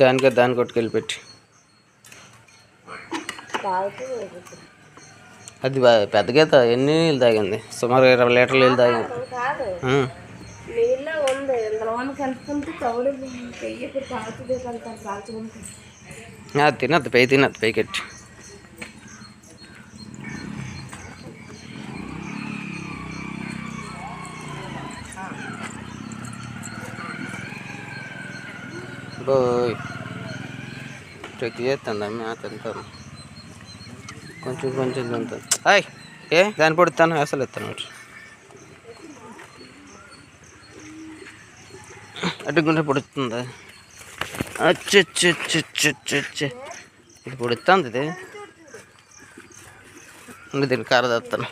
దాని కొట్టుకెళ్ళి పెట్టి అది పెద్ద గీత ఎన్ని నీళ్ళు తాగింది? సుమారు 20 లీటర్లు నీళ్ళు తాగింది. తినద్దు పైకెట్టి. బోయ్ చెక్ చేస్తాను తింటాను కొంచెం తింటాను. హాయ్ దాన్ని పొడుతాను అసలు ఎత్తాను అడ్డుకుంటే పొడుస్తుంది. ఇది పొడుస్తుంది. ఇది దీన్ని కారదేస్తాను.